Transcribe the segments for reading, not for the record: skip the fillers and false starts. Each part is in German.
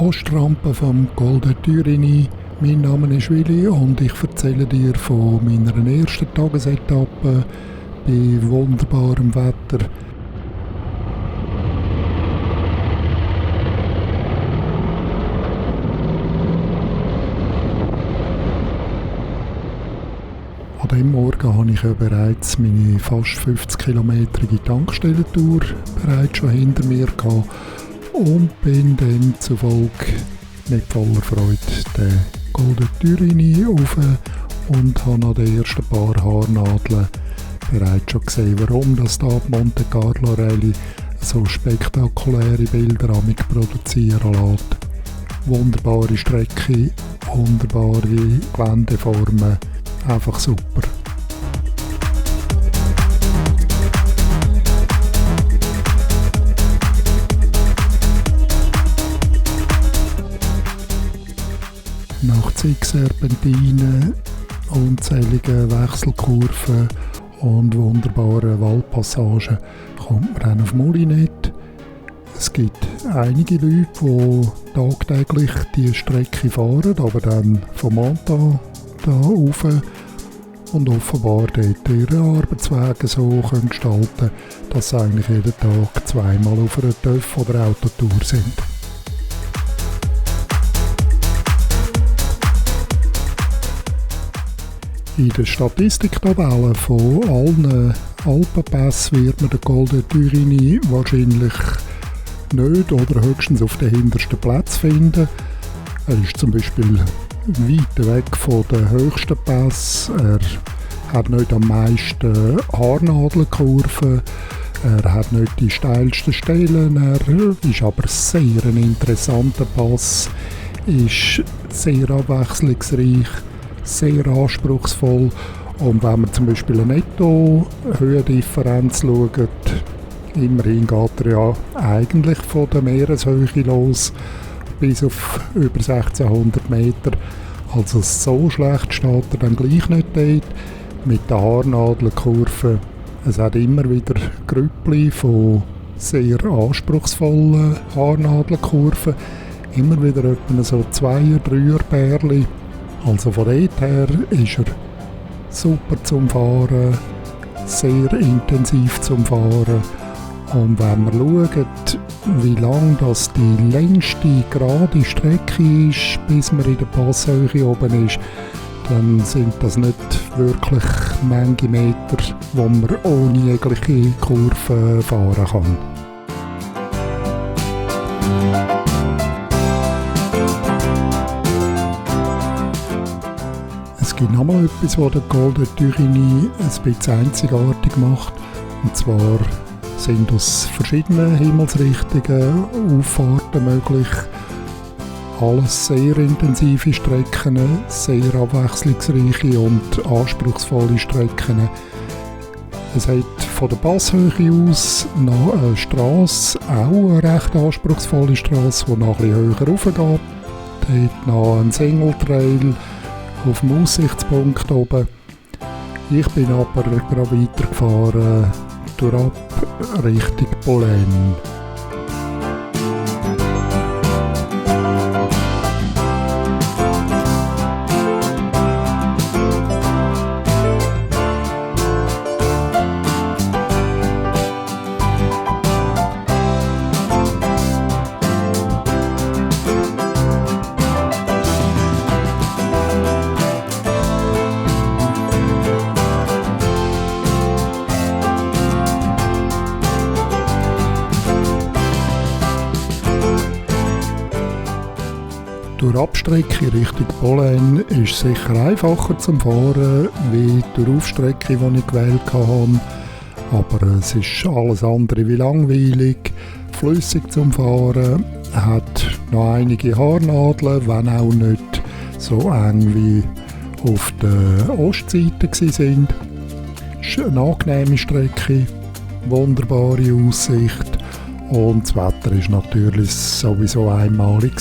Ostrampe vom Col de Turini. Mein Name ist Willi und ich erzähle dir von meiner ersten Tagesetappe bei wunderbarem Wetter. An diesem Morgen habe ich ja bereits meine fast 50-kilometrige Tankstellentour bereits schon hinter mir gehabt und bin dann zufolge mit voller Freude den Col de Turini rauf und habe an den ersten paar Haarnadeln bereits schon gesehen, warum das da die Monte Carlo Rallye so spektakuläre Bilder an mich produzieren lässt. Wunderbare Strecke, wunderbare Geländeformen, einfach super. Nach zig Serpentinen, unzähligen Wechselkurven und wunderbaren Waldpassagen kommt man dann auf Molinet. Es gibt einige Leute, die tagtäglich diese Strecke fahren, aber dann vom Monta da rauf und offenbar dort ihre Arbeitswege so gestalten können, dass sie eigentlich jeden Tag zweimal auf einer TÜV- oder Autotour sind. In der Statistiktabelle von allen Alpenpässen wird man den Col de Turini wahrscheinlich nicht oder höchstens auf den hintersten Platz finden. Er ist zum Beispiel weit weg von den höchsten Pässen. Er hat nicht am meisten Haarnadelkurven. Er hat nicht die steilsten Stellen. Er ist aber sehr ein interessanter Pass. Ist sehr abwechslungsreich, sehr anspruchsvoll. Und wenn man zum Beispiel eine Netto-Höhendifferenz schaut, immerhin geht er ja eigentlich von der Meereshöhe los bis auf über 1600 Meter. Also so schlecht steht er dann gleich nicht dort. Mit den Haarnadelkurven. Es hat immer wieder Grüppli von sehr anspruchsvollen Haarnadelkurven. Immer wieder etwa so 2er, 3er Pärchen. Also von dort her ist er super zum Fahren, sehr intensiv zum Fahren. Und wenn wir schauen, wie lang das die längste gerade Strecke ist, bis man in der Passhöhe oben ist, dann sind das nicht wirklich Menge Meter, wo man ohne jegliche Kurve fahren kann. Es gibt noch mal etwas, was den Col de Turini ein bisschen einzigartig macht. Und zwar sind aus verschiedenen Himmelsrichtungen Auffahrten möglich. Alles sehr intensive Strecken, sehr abwechslungsreiche und anspruchsvolle Strecken. Es hat von der Passhöhe aus noch eine Strasse, auch eine recht anspruchsvolle Strasse, die noch ein bisschen höher raufgeht. Dort noch ein Single Trail auf dem Aussichtspunkt oben. Ich bin aber gerade weitergefahren durchab Richtung Pollen. Durch Abstrecke Richtung Pollen ist es sicher einfacher zum Fahren, wie durch Aufstrecke, die ich gewählt habe. Aber es ist alles andere wie langweilig, flüssig zum Fahren, hat noch einige Haarnadeln, wenn auch nicht so eng wie auf der Ostseite waren. Es ist eine angenehme Strecke, wunderbare Aussicht und das Wetter war natürlich sowieso einmalig.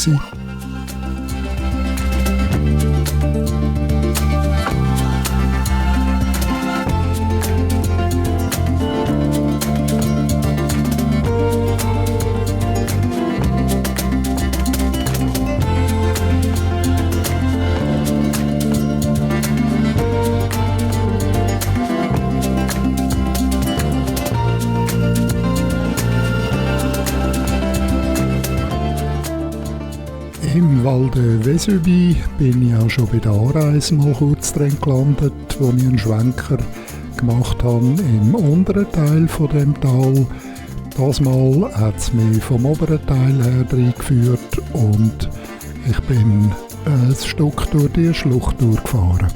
Val de Vesubie bin ich auch schon bei der Anreise mal kurz drin gelandet, wo ich einen Schwenker gemacht habe im unteren Teil von dem Tal. Das Mal hat es mich vom oberen Teil her reingeführt und ich bin ein Stück durch die Schlucht durchgefahren.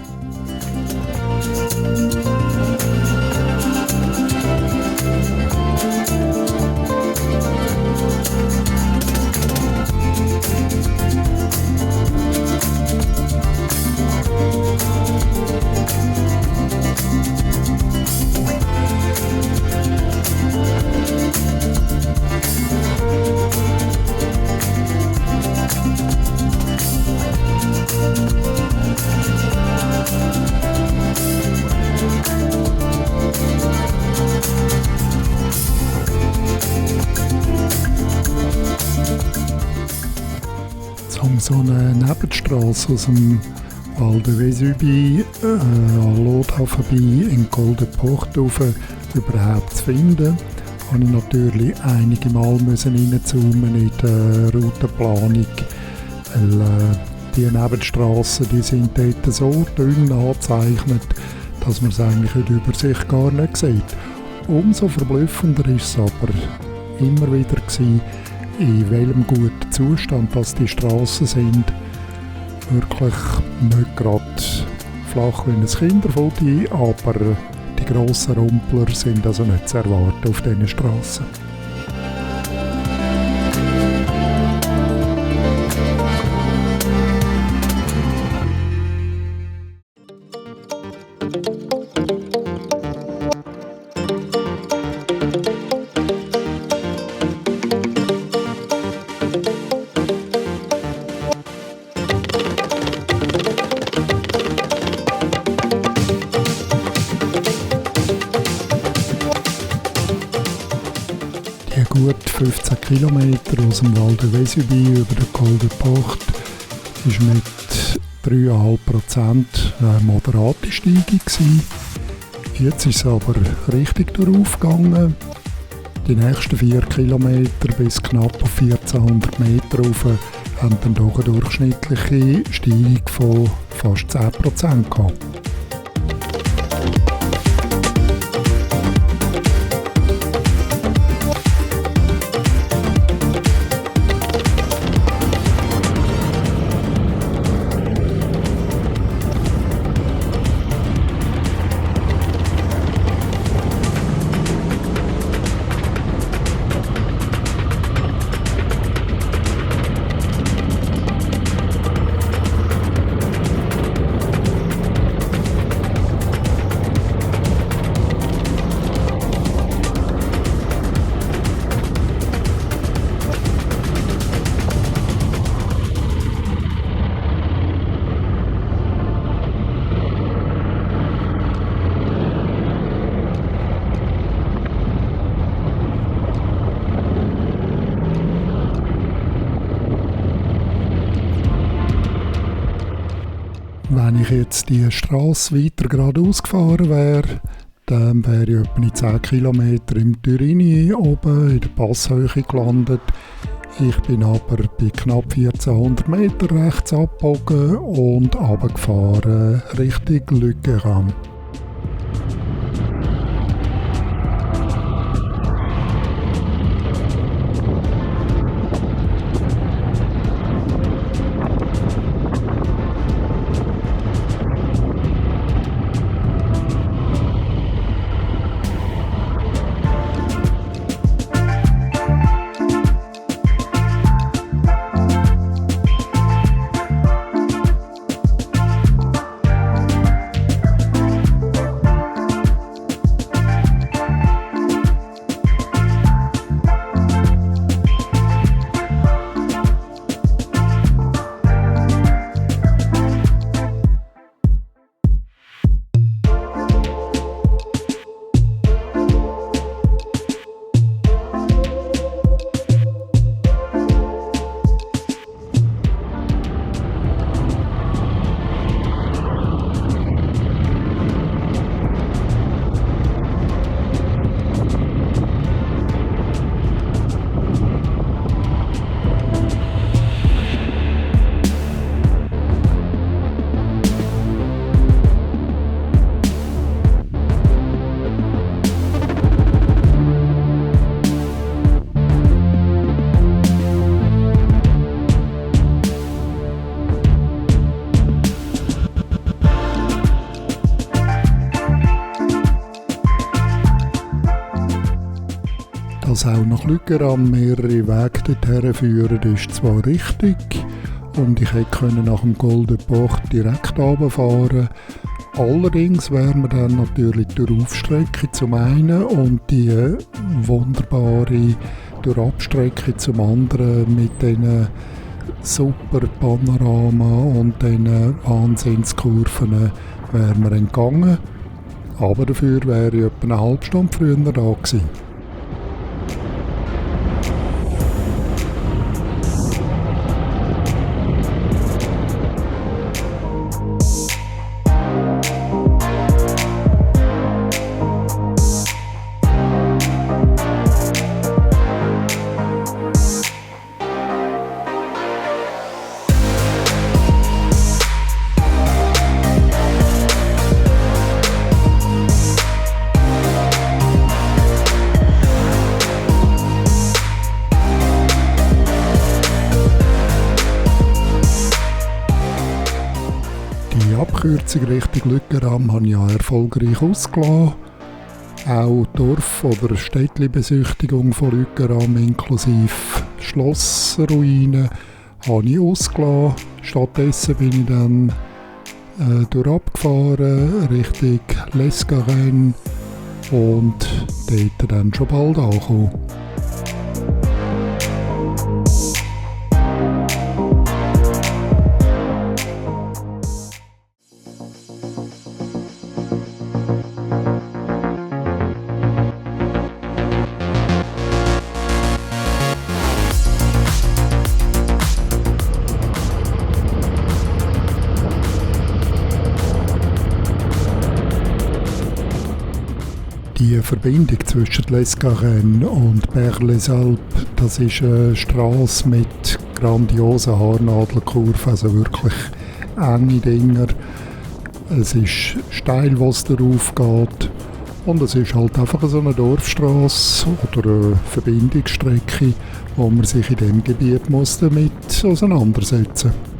So eine Nebenstrasse aus dem Val de Vesubie an Lotha vorbei in Golden Port überhaupt zu finden, habe ich natürlich einige Mal reinzoomen in der Routenplanung, weil die Nebenstrassen, die sind dort so dünn angezeichnet, dass man es eigentlich in der Übersicht gar nicht sieht. Umso verblüffender war es aber immer wieder gewesen, in welchem guten Zustand dass die Strassen sind. Wirklich nicht gerade flach wie ein Kinderfoto, aber die grossen Rumpler sind also nicht zu erwarten auf diesen Strassen. Gut 15 Kilometer aus dem Val de Vesubie über den Golden Port ist mit 3,5% eine moderate Steigung gewesen. Jetzt ist es aber richtig aufgegangen. Die nächsten 4 Kilometer bis knapp auf 1400 Meter rauf haben dann doch eine durchschnittliche Steigung von fast 10% gehabt. Wenn ich jetzt die Strasse weiter geradeaus gefahren wäre, dann wäre ich etwa in 10 Kilometer im Turini oben in der Passhöhe gelandet. Ich bin aber bei knapp 1400 Meter rechts abgebogen und runtergefahren Richtung Le Guérin. Dass auch nach Lüggeram mehrere Wege dorthin führen, ist zwar richtig und ich hätte nach dem Golden Port direkt runterfahren. Allerdings wäre man dann natürlich durch Aufstrecke zum einen und die wunderbare durch Abstrecke zum anderen mit diesen super Panorama und diesen Wahnsinnskurven wäre man entgangen. Aber dafür wäre ich etwa eine halbe Stunde früher da gewesen. Abkürzung Richtung Lüggeram habe ich ja erfolgreich ausgelassen. Auch Dorf- oder Städtli-Besichtigung von Lüggeram inklusive Schlossruinen habe ich ausgelassen. Stattdessen bin ich dann durchabgefahren Richtung L'Escarène und dort dann schon bald angekommen. Die Verbindung zwischen L'Escarène und Berre-les-Alpes, das ist eine Strasse mit grandiosen Haarnadelkurven, also wirklich enge Dinger. Es ist steil, was darauf geht. Und es ist halt einfach so eine Dorfstrasse oder eine Verbindungsstrecke, wo man sich in diesem Gebiet muss damit auseinandersetzen muss.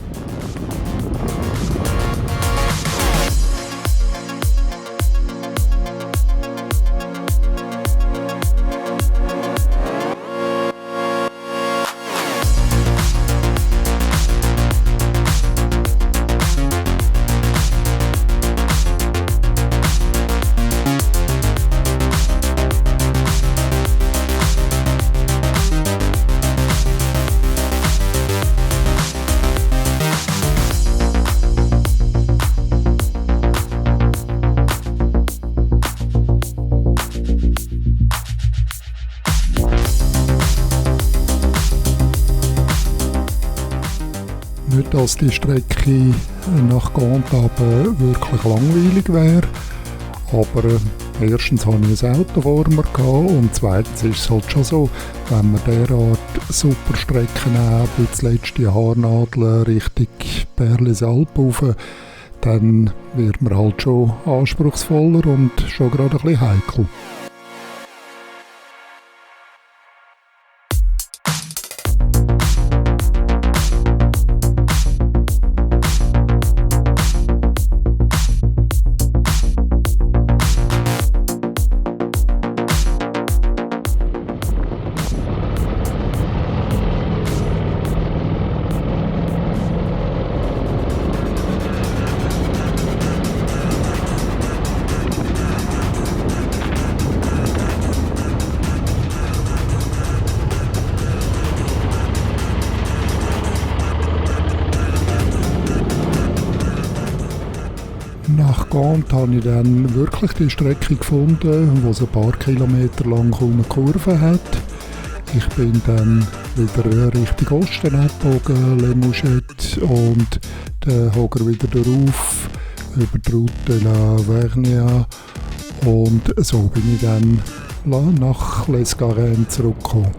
Nicht, dass die Strecke nach Gant wirklich langweilig wäre, aber erstens hatte ich ein Auto vor mir und zweitens ist es halt schon so, wenn man derart super Strecken haben, wie das letzte Haarnadel Richtung Berre-les-Alpes rauf, dann wird man halt schon anspruchsvoller und schon gerade ein bisschen heikel. Nach Gant habe ich dann wirklich die Strecke gefunden, wo es ein paar Kilometer lang kaum eine Kurve hat. Ich bin dann wieder Richtung Osten abgebogen, Les Mouchettes, und dann hoger wieder drauf über die Route La Vernia, und so bin ich dann nach L'Escarène zurückgekommen.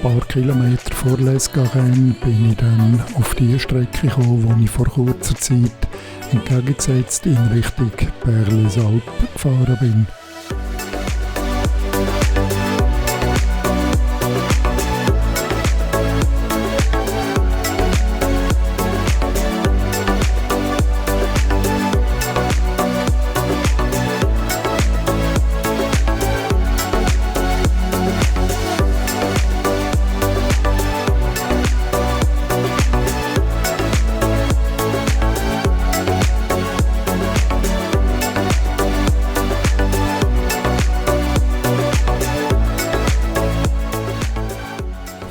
paar Kilometer vor L'escarène bin ich dann auf die Strecke gekommen, wo ich vor kurzer Zeit entgegengesetzt in Richtung Perles-Alpes gefahren bin.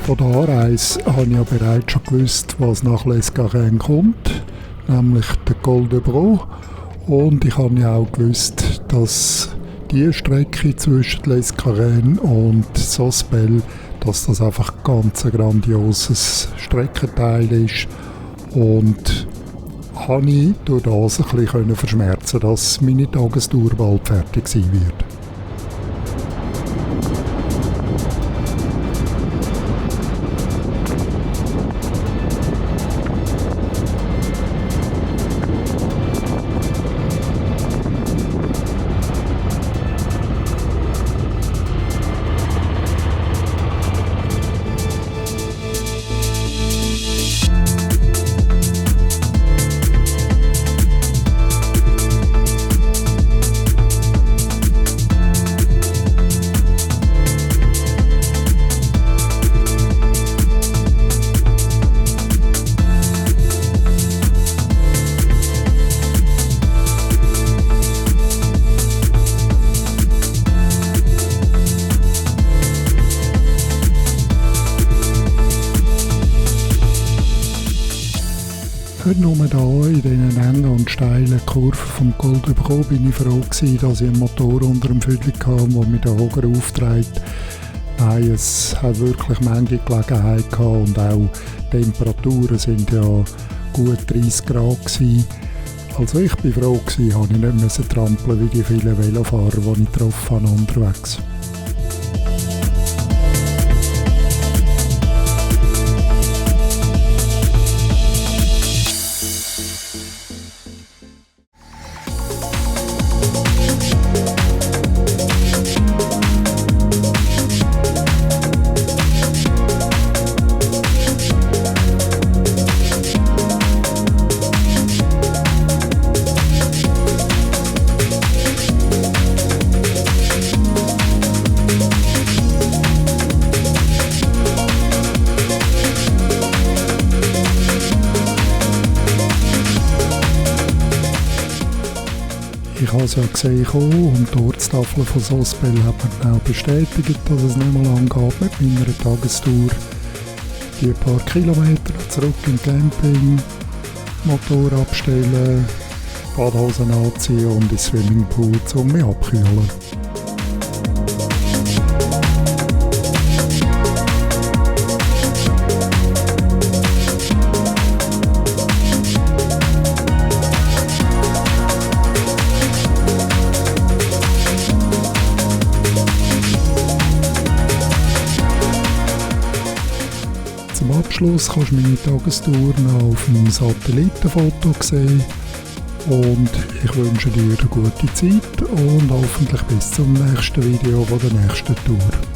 Von der Anreise habe ich ja bereits schon gewusst, was nach L'escarène kommt, nämlich der Col de Bro. Und ich habe ja auch gewusst, dass die Strecke zwischen L'escarène und Sospel, dass das einfach ganz ein grandioses Streckenteil ist. Und habe ich durch das ein bisschen verschmerzen, dass meine Tagestour bald fertig sein wird. Heute nur hier in diesen engen und steilen Kurven vom Col de Bro bin ich froh gewesen, dass ich einen Motor unter dem Füdli hatte, der mir den Hoger aufträgt. Nein, es hat wirklich manche Gelegenheit gehabt und auch die Temperaturen sind ja gut 30 Grad gewesen. Also ich bin froh gewesen, habe ich nicht müssen trampeln wie die vielen Velofahrer, die ich getroffen habe unterwegs. Ich habe es ja gesehen und die Ortstafel von Sospel hat mir auch bestätigt, dass es nicht mehr lang geht mit meiner Tagestour. Die paar Kilometer zurück im Camping, Motor abstellen, Badhosen anziehen und ins Swimmingpool, um mich abkühlen. Zum Abschluss kannst du meine Tagestour noch auf dem Satellitenfoto sehen. Und ich wünsche dir eine gute Zeit und hoffentlich bis zum nächsten Video von der nächsten Tour.